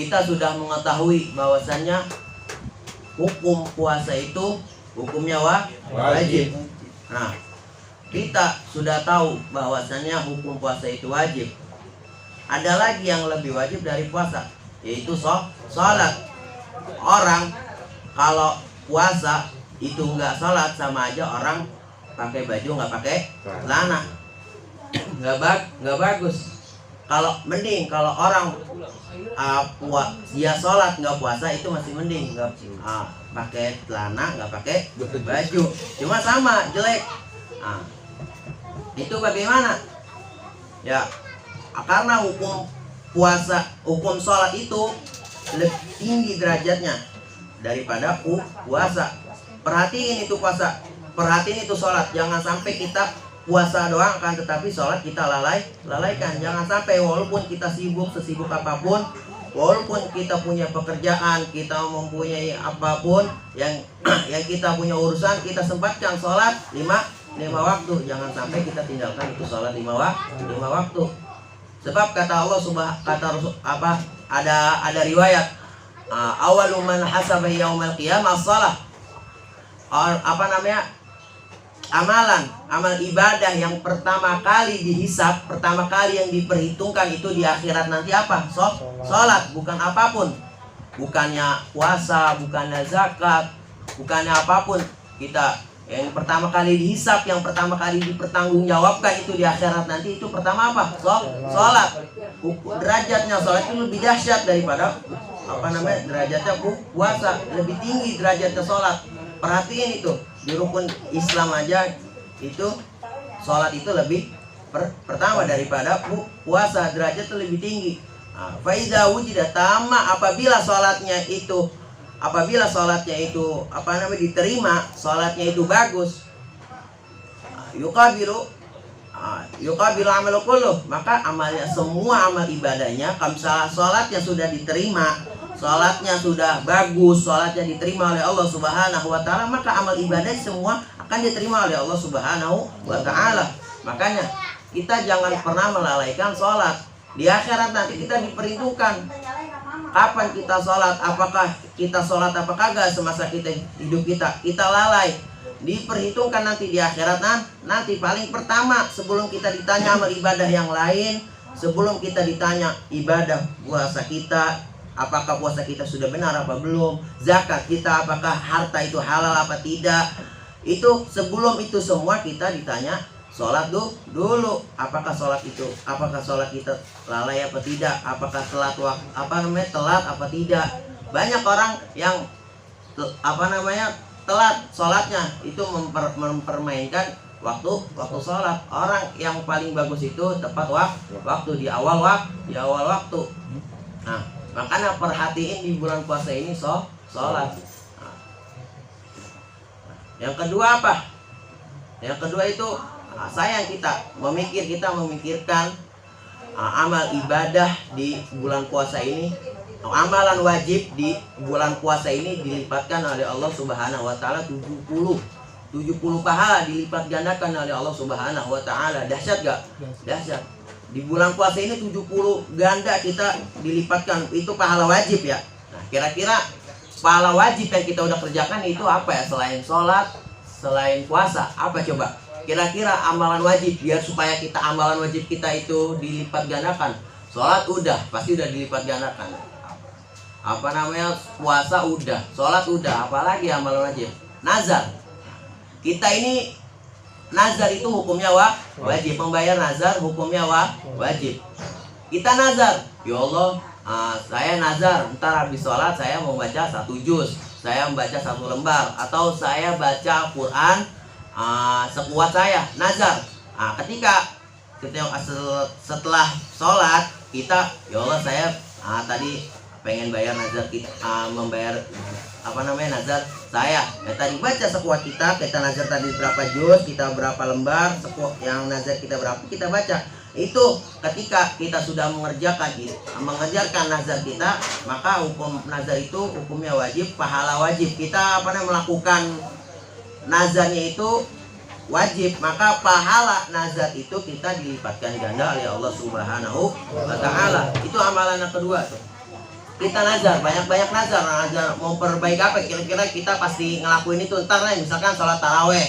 kita sudah mengetahui bahwasannya hukum puasa itu hukumnya wajib. Nah, kita sudah tahu bahwasannya hukum puasa itu wajib. Ada lagi yang lebih wajib dari puasa, yaitu sholat. Orang kalau puasa itu nggak sholat sama aja orang pakai baju nggak pakai celana, nggak bagus. Kalau mending kalau orang dia sholat nggak puasa itu masih mending, nggak pakai celana nggak pakai baju, cuma sama jelek. Itu bagaimana? Ya, karena hukum puasa, hukum sholat itu lebih tinggi derajatnya daripada puasa. Perhatiin itu puasa, perhatiin itu sholat. Jangan sampai kita puasa doang kan, tetapi sholat kita lalaikan. Jangan sampai walaupun kita sibuk sesibuk apapun, walaupun kita punya pekerjaan, kita mempunyai apapun yang kita punya urusan, kita sempatkan sholat lima waktu. Jangan sampai kita tinggalkan itu sholat lima waktu. Sebab kata Allah ada riwayat awalu man hasaba yaumal qiyamah shalah. Amal ibadah yang pertama kali dihisab, pertama kali yang diperhitungkan itu di akhirat nanti apa? Sholat, bukan apapun. Bukannya puasa, bukannya zakat, bukannya apapun. Kita yang pertama kali dihisab, yang pertama kali dipertanggungjawabkan itu di akhirat nanti itu pertama apa? Sholat. Derajatnya sholat itu lebih dahsyat daripada derajatnya puasa, lebih tinggi derajatnya sholat. Perhatiin itu, di rukun Islam aja itu sholat itu lebih pertama daripada puasa, derajatnya lebih tinggi. Faiza wujidat tama, apabila sholatnya itu diterima, sholatnya itu bagus, yukabilu amalu kulluh, maka amalnya, semua amal ibadahnya, kalau misalnya sholatnya sudah diterima, sholatnya sudah bagus, sholatnya diterima oleh Allah Subhanahu wa ta'ala, maka amal ibadah semua akan diterima oleh Allah Subhanahu wa ta'ala. Makanya kita jangan pernah melalaikan sholat. Di akhirat nanti kita diperhitungkan kapan kita sholat, apakah kita sholat apa kagak semasa kita hidup kita lalai. Diperhitungkan nanti di akhirat nanti paling pertama sebelum kita ditanya amal ibadah yang lain, sebelum kita ditanya ibadah puasa kita, apakah puasa kita sudah benar apa belum, zakat kita apakah harta itu halal apa tidak, itu sebelum itu semua kita ditanya sholat dulu, apakah sholat kita lalai apa tidak, apakah telat apa tidak. Banyak orang yang telat sholatnya itu mempermainkan waktu sholat. Orang yang paling bagus itu tepat waktu di awal waktu. Nah, makanya perhatiin di bulan puasa ini sholat. Yang kedua apa? Yang kedua itu sayang kita memikirkan amal ibadah di bulan puasa ini. Amalan wajib di bulan puasa ini dilipatkan oleh Allah Subhanahu wa ta'ala 70 pahala dilipat gandakan oleh Allah Subhanahu wa ta'ala. Dahsyat gak? Dahsyat. Di bulan puasa ini 70 ganda kita dilipatkan, itu pahala wajib ya. Nah, kira-kira pahala wajib yang kita udah kerjakan itu apa ya, selain sholat, selain puasa, apa coba? Kira-kira amalan wajib, biar supaya kita amalan wajib kita itu dilipat gandakan. Sholat udah, pasti udah dilipat gandakan. Puasa udah, sholat udah, apalagi amalan wajib. Nazar. Kita ini nazar itu hukumnya wajib, membayar nazar hukumnya wajib. Kita nazar, ya Allah, saya nazar ntar habis sholat saya mau baca 1 juz, saya membaca 1 lembar, atau saya baca Quran sekuat saya, nazar. Ketika setelah sholat kita, ya Allah saya tadi pengen bayar nazar kita, membayar nazar saya. Tadi baca sekuat kita nazar tadi berapa juz, kita berapa lembar, yang nazar kita berapa kita baca. Itu ketika kita sudah mengerjakan nazar kita, maka hukum nazar itu hukumnya wajib, pahala wajib. Kita melakukan nazarnya itu wajib, maka pahala nazar itu kita dilipatkan ganda oleh Allah Subhanahu wa ta'ala. Itu amalan yang kedua tuh. kita nazar, banyak-banyak nazar. Nazar mau perbaiki apa? Kira-kira kita pasti ngelakuin itu ntar nih, misalkan sholat taraweh.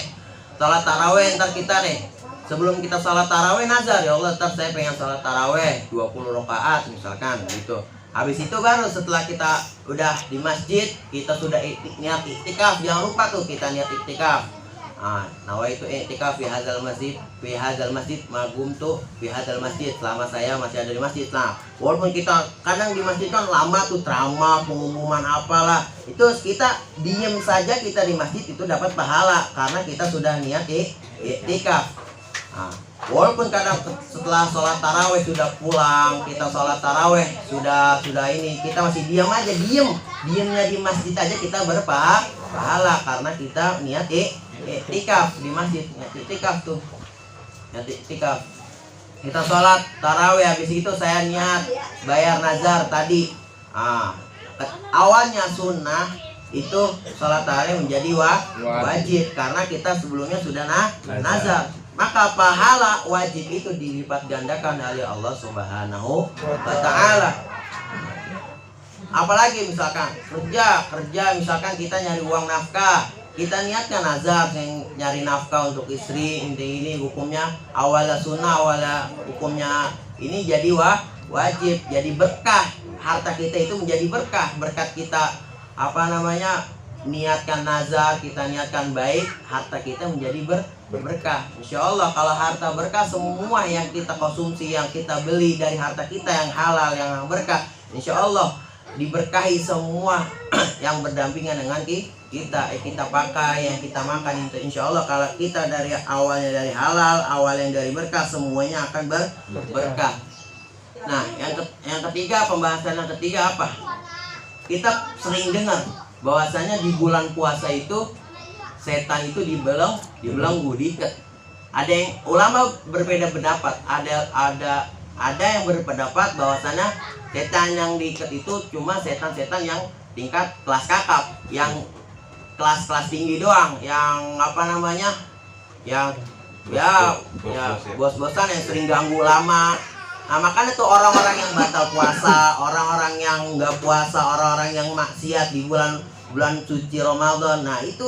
Sholat taraweh ntar kita nih, sebelum kita sholat taraweh nazar, ya Allah ntar saya pengen sholat taraweh 20 rakaat misalkan gitu. Habis itu baru setelah kita udah di masjid, kita sudah niat iktikaf. Jangan lupa tuh kita niat iktikaf. Nawaitu i'tikaf fi hadzal masjid magumtu fi hadzal masjid, selama saya masih ada di masjid. Nah, walaupun kita kadang di masjid kan lama tuh ceramah, pengumuman apalah, itu kita diem saja kita di masjid itu dapat pahala karena kita sudah niat i'tikaf. Walaupun kadang setelah sholat taraweh sudah pulang, kita sholat taraweh sudah ini, kita masih diam aja, diamnya di masjid aja kita berpahala karena kita niat i'tikaf di masjid. Niat i'tikaf tuh, niat i'tikaf. Kita sholat taraweh, habis itu saya niat bayar nazar tadi. Awalnya sunnah itu sholat taraweh menjadi wajib karena kita sebelumnya sudah nazar. Maka pahala wajib itu dilipat gandakan oleh Allah Subhanahu wa Ta'ala. Apalagi misalkan kerja misalkan kita nyari uang nafkah, kita niatkan nazar yang nyari nafkah untuk istri, ini hukumnya awalnya sunnah, awalnya hukumnya ini jadi wajib, jadi berkah. Harta kita itu menjadi berkat kita niatkan nazar, kita niatkan baik, harta kita menjadi berkah. Insya Allah kalau harta berkah, semua yang kita konsumsi, yang kita beli dari harta kita yang halal, yang berkah, insya Allah diberkahi semua yang berdampingan dengan kita pakai, yang kita makan itu. Insya Allah kalau kita dari awalnya dari halal, awal yang dari berkah, semuanya akan berkah. Nah, yang ketiga, pembahasan yang ketiga apa? Kita sering dengar bahwasanya di bulan puasa itu setan itu dibelenggu, diikat. Ada yang ulama berbeda pendapat. Ada yang berpendapat bahwasanya setan yang diikat itu cuma setan-setan yang tingkat kelas kakap, yang kelas tinggi doang, yang yang bos-bosan yang sering ganggu ulama. Nah, makanya tuh orang-orang yang batal puasa, orang-orang yang nggak puasa, orang-orang yang maksiat di bulan suci Ramadan. Nah, itu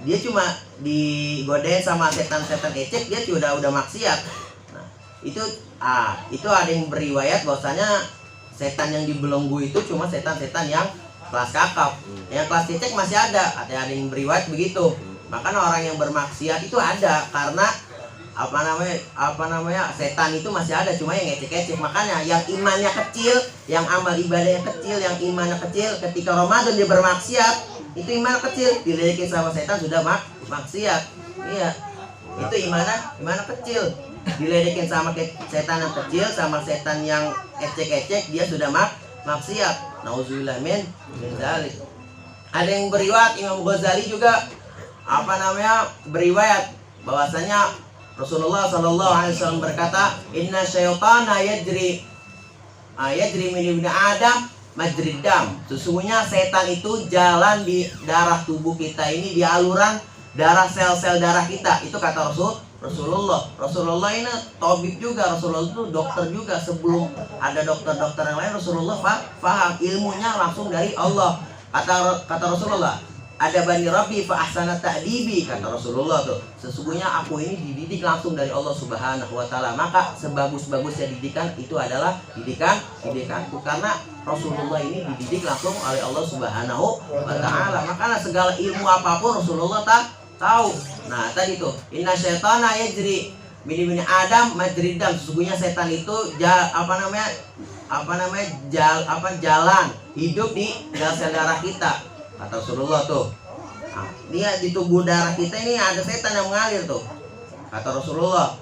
dia cuma digodain sama setan-setan ecek, dia udah maksiat. Nah, itu ada yang beriwayat bahwasanya setan yang dibelenggu itu cuma setan-setan yang kelas kakap. Yang kelas ecek masih ada yang beriwayat begitu. Makanya orang yang bermaksiat itu ada karena setan itu masih ada, cuma yang ecek-ecek. Makanya yang imannya kecil, yang amal ibadahnya kecil, yang imannya kecil, ketika Ramadan dia bermaksiat, itu iman kecil, diledekin sama setan sudah maksiat. Iya, itu imannya kecil, diledekin sama setan yang kecil, sama setan yang ecek-ecek, dia sudah maksiat. Nauzubillah min dzalik. Ada yang beriwayat, Imam Ghazali juga beriwayat bahwasanya Rasulullah Shallallahu Alaihi Wasallam berkata, Inna syaitana yajri min ibni Adam majrid dam. Sesungguhnya setan itu jalan di darah tubuh kita ini, di aluran darah, sel-sel darah kita. Itu kata Rasulullah. Rasulullah ini tabib juga, Rasulullah itu dokter juga. Sebelum ada dokter-dokter yang lain, Rasulullah paham ilmunya langsung dari Allah. Kata Rasulullah, ada bani Rabbi fa ahsana ta'dibi, kata Rasulullah tuh. Sesungguhnya aku ini dididik langsung dari Allah Subhanahu wa Ta'ala. Maka sebagus-bagusnya didikan itu adalah didikanku, karena Rasulullah ini dididik langsung oleh Allah Subhanahu wa Ta'ala. Makanya segala ilmu apapun Rasulullah tahu. Nah, tadi tuh, inna syaitana yajri min Adam majridam. Sesungguhnya setan itu jalan hidup di sel darah kita. Kata Rasulullah tuh, dia di tubuh darah kita ini ada setan yang mengalir tuh. Kata Rasulullah,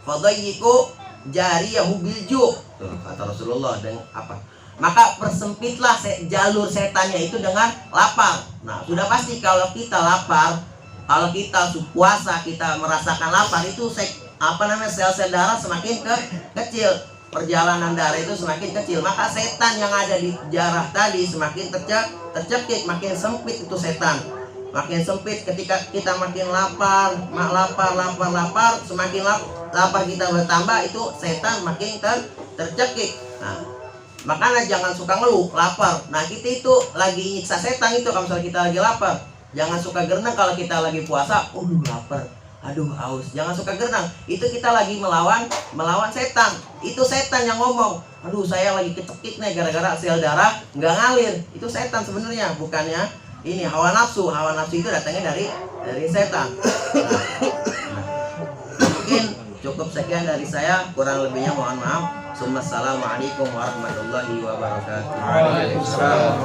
fadayyiku jariyahu bilju. Kata Rasulullah, dengan apa? Maka persempitlah jalur setannya itu dengan lapar. Nah, sudah pasti kalau kita lapar, kalau kita puasa, kita merasakan lapar, itu sel-sel darah semakin kecil. Perjalanan darah itu semakin kecil, maka setan yang ada di darah tadi semakin tercekik, makin sempit itu setan. makin sempit. Ketika kita makin lapar, semakin lapar kita bertambah, itu setan makin tercekik. Nah, makanya jangan suka ngeluh lapar. Nah, kita itu lagi nyiksa setan itu kalau misalnya kita lagi lapar. Jangan suka gerenang kalau kita lagi puasa. Lapar, aduh haus. Jangan suka gerenang. Itu kita lagi melawan setan. Itu setan yang ngomong, aduh saya lagi kecekik nih gara-gara sel darah nggak ngalir. Itu setan sebenarnya, bukannya ini hawa nafsu. Hawa nafsu itu datangnya dari setan. Mungkin cukup sekian dari saya, kurang lebihnya mohon maaf. Assalamualaikum warahmatullahi wabarakatuh. Waalaikumsalam.